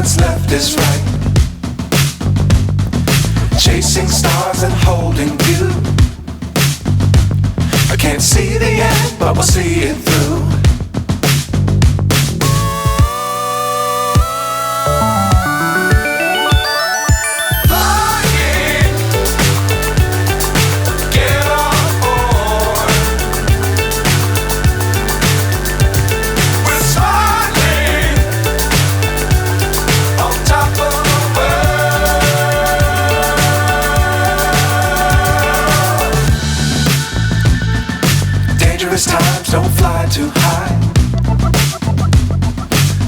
what's left is right. Chasing stars and holding you. I can't see the end, but we'll see it through. Times don't fly too high.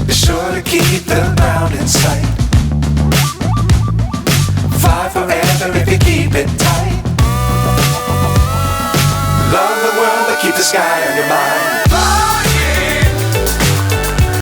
Be sure to keep the ground in sight. Fly forever if you keep it tight. Love the world, but keep the sky on your mind.